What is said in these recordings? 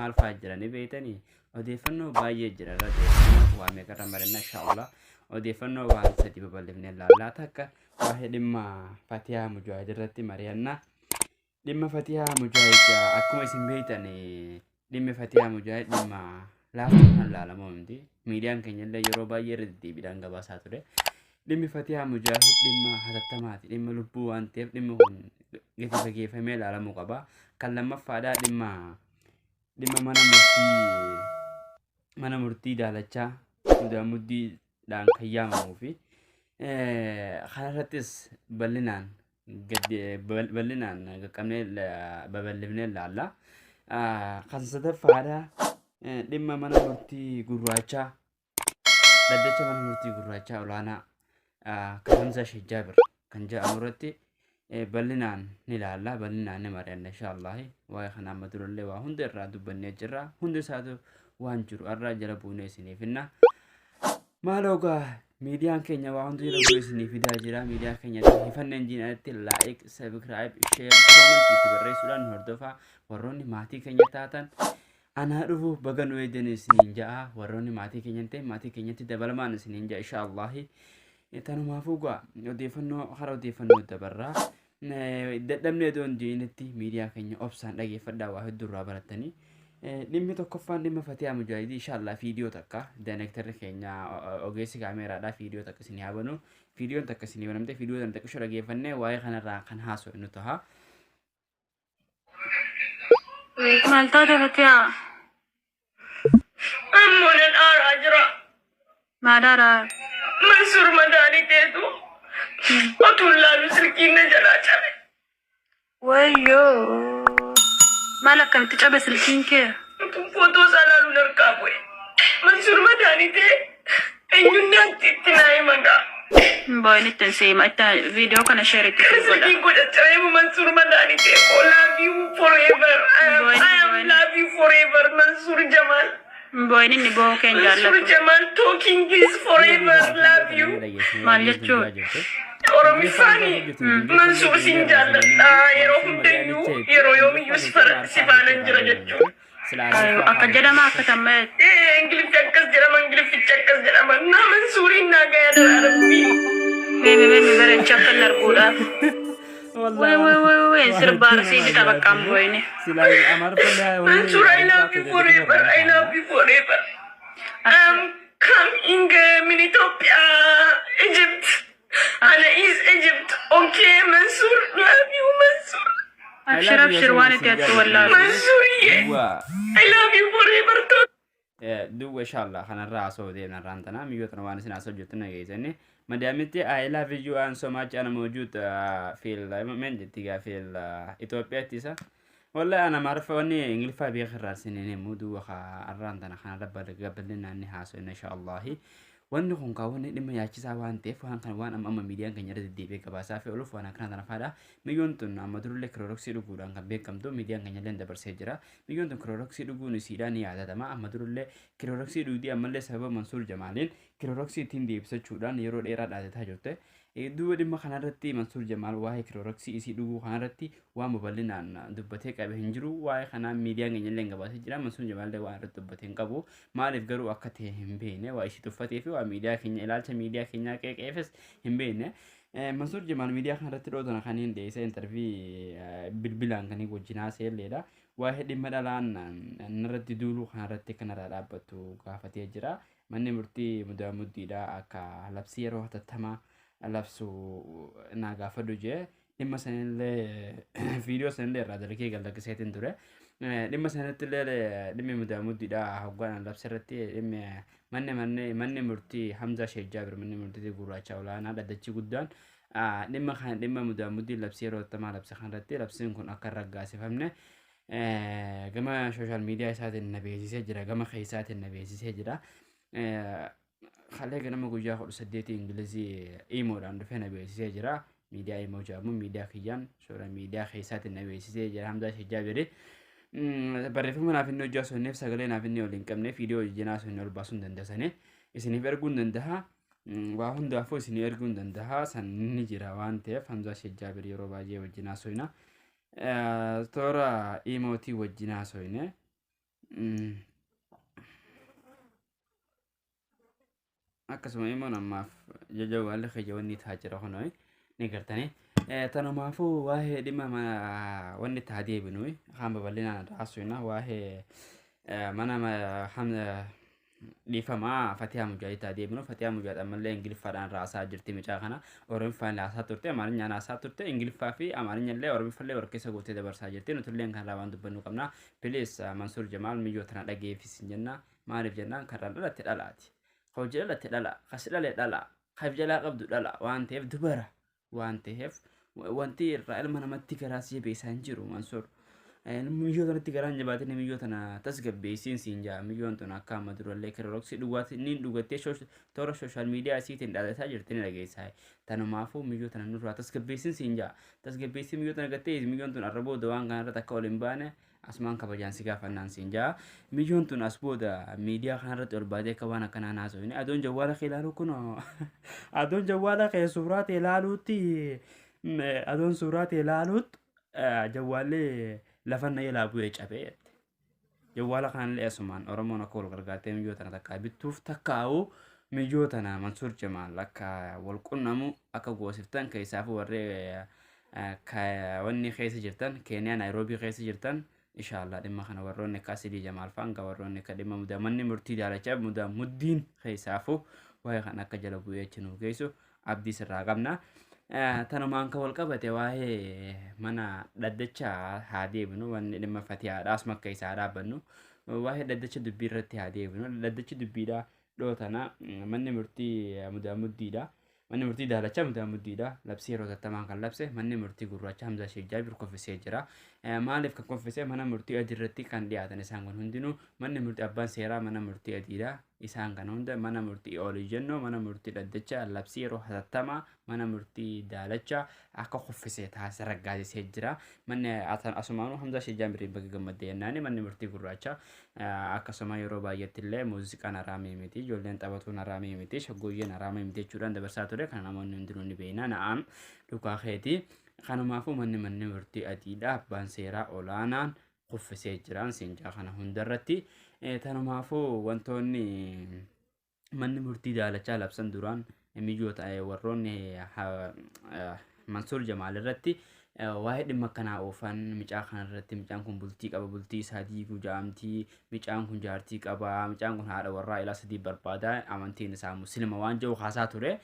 maal fa'aa jiranii beeytanii odeeffannoo baay'ee jira irra deemnee waa meeqarra marina inshallah odeeffannoo waan sadii babal'ifnee laallaa takka waa'ee dhimma Fatihaa Mujaahid irratti mari'annaa dhimma Fatihaa Mujaahid akkuma isin beeytan dhimma Fatihaa Mujaahid dhimma laaftuudhaan laalamoo miti miidiyaan keenya illee yeroo baay'ee irra deddeebiidhaan gabaasaa ture dhimmi Fatihaa Mujaahid dhimma hatattamaati dhimma lubbuu waan ta'eef dhimmi kun gadi fageeffamee ilaalamuu qaba kan lammaffaadhaa dhimma mana murtii daalachaa mudamuddiidhaan kan yaamamuu fi kanarrattis bal'inaan qaqqabnee babal'ifnee ilaalla kan sadaffaadhaa dhimma mana murtii gurraachaa dhaddacha mana murtii gurraachaa olaanaa kan Hamza Sheikh Jaabir kan jedhamu irratti bal'inaan ni ilaalla bal'inaan ni mari'anna inshallah waa'ee kana amma durallee waa hunda irraa dubbannee jirra hundi isaatu waan jiru irraa jala buunee isiniif hinna maaloogaa miidiyaan keenya waa hunda jala buunee isiniif fidaa jira miidiyaa keenya ifanneen jiinaatti like subscribe share comment itti barreessuudhaan hordofaa warroonni maatii keenya taatan ana dhufu baga nu eedan isiniin ja'a warroonni maatii keenya ta'e maatii keenyatti dabalamaan isiniin ja'a inshallah tanumaafuu gaa odeeffannoo dabarraa dadhabnee doon jiinitti miidiyaa keenya obsaan dhageeffadhaa waa hedduu irraa barattanii dhimmi tokkoffaan dhimma Fatihaa Mujaahid inshallah viidiyoo takka daayirektarri keenya ogeessi kaameraadhaa viidiyoo takka isin yaabanu viidiyoon takka isin yaabamte viidiyoo tan takka dhageeffannee waa'ee kanarraa kan haasoo inni taha مالتاد فتيا أمون الأراجرة ما دارا منصور مداني تيتو وطول لا نسلكين جلاجة ويو مالك كم تجاب سلكين كي فوتو سالالو نركابوي منصور مداني تي أيونا تتناي مغا باي نتنسي ما إتا فيديو كان شيرت في سلكين كودا ترايمو منصور مداني تي I love you forever I love you forever منصور جمال باي نني بو كان منصور جالك جمال talking is forever love you ما لجو Oromi Fani منصور سنجال يروهم دينو يرو يومي يسفر سفانا جرى جتشو أيوة أكجدا ما كتمت انجلف تشكس جرى انجلف تشكس جرى نا منصوري ناقا يدرى ميمي برن شكل نرقودا والله وي سر بارسي دي تبقام بويني سلاي أمر كلها Mansoor, I love you forever. I love you forever. Come in Ethiopia, Egypt. Ana is Egypt. Okay, Mansoor, love you, Mansoor. أبشر أبشر واني تيتو والله Mansoor, yeah. I love you forever. دو إن شاء الله خنا الرأسو دينا رانتنا ميوتنا وانسنا سجلتنا جيزني مدامتي I love you and so much أنا موجود في من جتيجا في إثيوبيا تيسا والله أنا ما أعرف واني إنجليزي بيخر راسني مودو وخا الرانتنا خنا ربنا قبلنا إني حاسو إن شاء الله وانو خون كاوني لما يأتيسا وان تيف وان كان وان أما ميديان كان يرد دي بيك باسا في أولو فانا كنا نفادا ميونتون أما درو لك روكسي لغوران كان بيكم دو ميديان كان يلين دبر سيجرا ميونتون كروكسي لغو نسيراني عادة دما أما درو لك كروكسي لغو دي أما لي سبب منصور جمالين كروكسي تين دي بسا چودان يرو ديراد عادة تاجوته دو دي ما خنارتي منصور جمال واهي كروكسي إسي لغو خنارتي وان مبالينان دبتك أبه هنجرو واهي خنا ميديان كان يلين غباسي جرا منصور جمال دي وان رد دبتين قبو مالف غرو أكته هم بينه وإشي تفتي في وميديا كينيا إلالش ميديا كينيا كيك إفس هم بينه منصور جمال ميديا خان رتلو دنا خانين دي سه انترفي بالبلان كاني وجنا سيل ليدا واحد مدلان نرد دولو خان رت كنا رابطو غافتي جرا من مرتي مدامدي دا اكا لبسي روح تتما لبسو ناغا فدوجه لما سنل فيديو سنل رادلكي غلك سيتن دوره لما سنت لما مدامدي دا هوغان لبسرتي لما من مرتي حمزة شيخ جابر من مرتي غوراچا ولانا ددچي غدان لما خان لما مدامدي لبسي رو تما لبس خان رتي لبسين كون اكر رغاسي فهمنا كما سوشيال ميديا سات النبي سيجرا كما خيسات النبي سيجرا خلي كلام غوجا خو سديتي انجليزي ايمو راند فينا بي سيجرا ميديا ايمو جامو ميديا خيان سورا ميديا خيسات النبي سيجرا حمزة شيخ جابر barreeffama naaf inni hojjaa sonneef sagalee naaf inni waliin qabne viidiyoo hojjenaa sonne ol baasuun dandasane isiniif erguun dandaha waa hundaafuu isinii erguun dandaha sanni jira waan ta'eef Hamzaa Sheikh Jaabir yeroo baay'ee wajjinaa soina toora imootii wajjinaa soine akkasuma immoo namaaf jajawwaalle xiyyaawwanni taajira honoy ni gartanii tanumaafuu waa'ee dhimma wanni taa deebinu hamba bal'inaan raasuina waa'ee mana dhiifamaa Fatihaa Mujaahid taa deebinu Fatihaa Mujaahid ammallee Ingiliffaadhaan raasaa jirti micaa kana Oromiffaan raasaa turte Amaarinyaan raasaa turte Ingiliffaa fi Amaarinyallee Oromiffallee warkeessa gootee dabarsaa jirti nutulleen kan raawwan dubbannu qabna Bilis Mansuur Jamaal miyyoo tana dhageeffis jenna maaliif jennaan karraan dhalatti dhalaati hojii dhalatti dhala kas dhalee dhala kayf jalaa qabdu dhala waan ta'eef dubara waan ta'eef wanti irraa ilma namatti garaasii beeksaan jiru Mansuur miyyoo tanatti garaan jabaatanii miyyoo tana tasgabbeessiin siin jaa miyyoon tun akka amma durallee kiroroksi dhugaatti niin dhugattee toora sooshaal miidiyaa isiitiin dhaalataa jirti ni dhageessaa tanumaafuu miyyoo tana nurraa tasgabbeessiin siin jaa tasgabbeessiin miyyoo tana gattee miyyoon tun arra booda waan kanarratti akka ol hin baane asmaan kabajaan si gaafannaan siin jaa miyyoon tun as booda miidiyaa kanarratti ol baatee akka waan akkanaa naasofne adoon jawwaala kee ilaaluu kun adoon jawwaala kee suuraa ta'e ilaaluutti adoon suuraa ta'e ilaaluutti jawwaallee lafanna yelaa bu'ee cabee jawwaala kanallee asumaan Oromoon akka wal gargaartee miyyoo tana takkaa bittuuf takkaa'u miyyoo tana Mansuur Jamaal akka wal qunnamu akka goosiftan keessaafuu warree wanni keessa jirtan Keeniyaa Naayiroobii keessa jirtan inshallah dhimma kana warroonni akka Sidii Jamaal fa'aan warroonni akka dhimma manni murtii daalachaa muddiin keessaafuu waa'ee kan akka jala bu'ee chinuu geessu abdii sirraa qabna. tanumaan ka wal qabate waa'ee mana dhaddachaa haa deebinu wanni dhimma Fatihaadhaas makka isaa dhaabbannu waa'ee dhaddacha dubbii irratti haa deebinu dhaddachi dubbiidha dhootana manni murtii mudamuddiidha manni murtii daalachaa mudamuddiidha labsii yeroo tattamaan kan labse manni murtii gurraacha Hamza Sheikh Jaabir koffisee jira maaliif kan koffisee mana murtii adii irratti kan dhiyaatan isaan kun hundinuu manni murtii abbaan seeraa mana murtii adiidha isaan kan hunda mana murtii olii jennu mana murtii dhaddacha labsii yeroo tattamaa mana murtii daalacha akka koffisee taasisa raggaasisee jira manni asumaanuu Hamza Sheikh Jaabir bakka gammadee yennaani manni murtii gurraacha akkasuma yeroo baay'eetti illee muuziqaan haraamii miti ijoolleen taphatuun haraamii miti shaggooyyeen haraamii miti jechuudhaan dabarsaa ture kan namoonni hundinuu ni beekna na'am dhugaa keetii kanumaafuu manni murtii adiidha abbaan seeraa olaanaan koffisee jiraan siinjaa kana hundarratti tanumaafuu wantoonni manni murtii daalachaa labsan duraan mijoota warroonni Mansuur Jamaal irratti waa'ee dhimma kanaa oofan micaa kanarratti micaan kun bultii qaba bultii isaa diiguu jaamtii micaan kun jaartii qaba micaan kun haadha warraa ilaa sadii barbaada amantiin isaa muslima waan jiru haasaa ture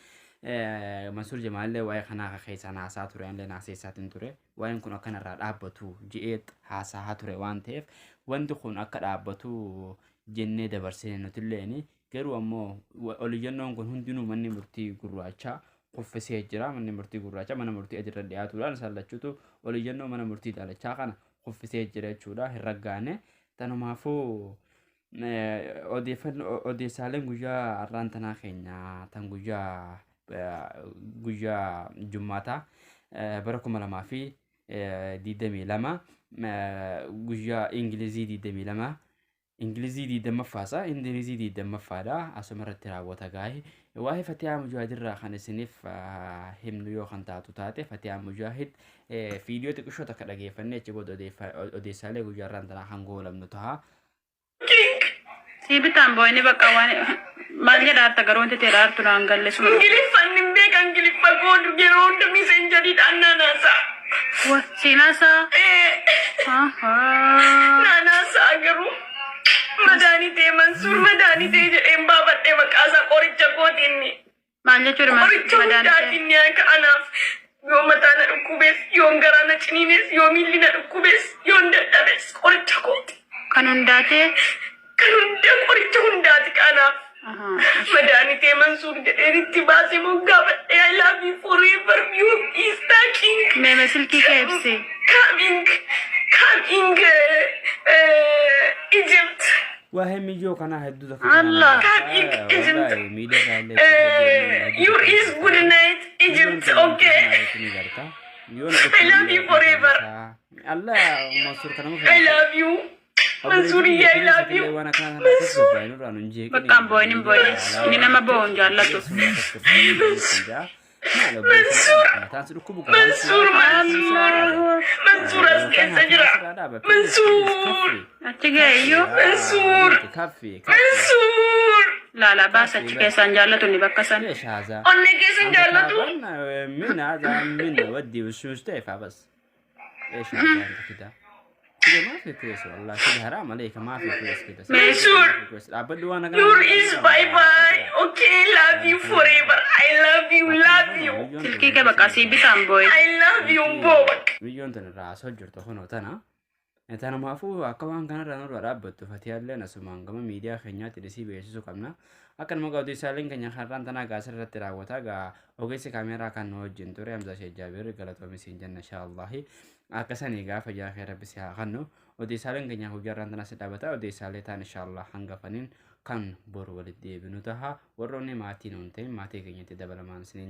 Mansuur Jamaallee waa'ee kanaa keessaa haasaa ture illee naaseessaatiin ture waa'een kun akkanarraa dhaabbatu ji'eet haasaa ture waan ta'eef wanti kun akka dhaabbatu jennee dabarsine nutilleen garuu ammoo oliyyannoon kun hundinuu manni murtii gurraachaa koffisee jira manni murtii gurraacha mana murtii adirra dhiyaatuudhaan sallachuutu oliyyannoo mana murtii daalachaa kana koffisee jira jechuudha hin raggaane tanumaafuu odeessaaleen guyyaa har'aan tanaa keenya tan guyyaa jummaataa bara 2022 guyyaa Ingilizii 22 Ingilizii 20ffaasa Ingilizii 20ffaadha asumarratti raawwata gaa'e waa'ee Fatihaa Mujaahid irraa kan isiniif himnu yoo kan taatu taate Fatihaa Mujaahid viidiyoo xiqqishoo takka dhageeffannee achi booda odeessaalee guyyaa irraan tanaa kan goolamnu ta'a. Siibitaan boo'inni bakka waan maal jedhaata garuu wanti ta'e dhaartu naan galle sun. Ingiliffaan hin beekan Ingiliffa goodu yeroo hunda miseenjariidhaan naanaasaa. Siinaasaa? Naanaasaa garuu. Madaanitee Mansuur madaanitee jedheen baafadhee maqaasaa qoricha gootinni. Maal jechuudha qoricha hundaatinni akka anaaf yoo mataa na dhukkubees yoo garaa na ciniinees yoo miilli na dhukkubees yoo dadhabees qoricha gooti. Kan hundaatee? Kan hundaa qoricha hundaati kanaaf. Madaanitee Mansuur jedheen itti baasee moggaafadhee I love you forever you is the king. Meeme silkii kee ibsi. Coming Egypt. Waa'ee miyyoo kanaa hedduu Allah coming Egypt. You is good night Egypt okay. I love you forever. Allah Mansuur kana I love you. Mansuur I love you. Bakka boo'in boo'in inni nama boo'uun jaallatu. Mansuur as keessa jira. منصور أتجايو منصور كفي منصور لا لا بس أتجاي سنجالة بكسن ليش هذا أنا كيسن جالتو من هذا من ودي وشوش تيفا بس ايش هذا انت كده كده ما في كويس والله كده حرام عليك ما في كويس كده منصور ابد وانا Your is bye bye. Okay, love you forever. I love you. تلكي كبكاسي بتامبوي I love you both. مليون تنرى سجرت هنا تنا انت انا ما فو اكوان كان رانو رابط فتيا لنا سمان كما ميديا خنيا تدسي بيسو كمنا akan mau di saling kanya haran tanah gasar terawat aga oke si kamera kan no jenture am zase jabir galat komisi janna insyaallah akasani ga faja akhir bisi akan no odi saling kanya hujaran tanah sedabata odi saletan insyaallah hanggapanin kan bor walid di binutaha warone mati nonte mati kanya tidak balaman sinin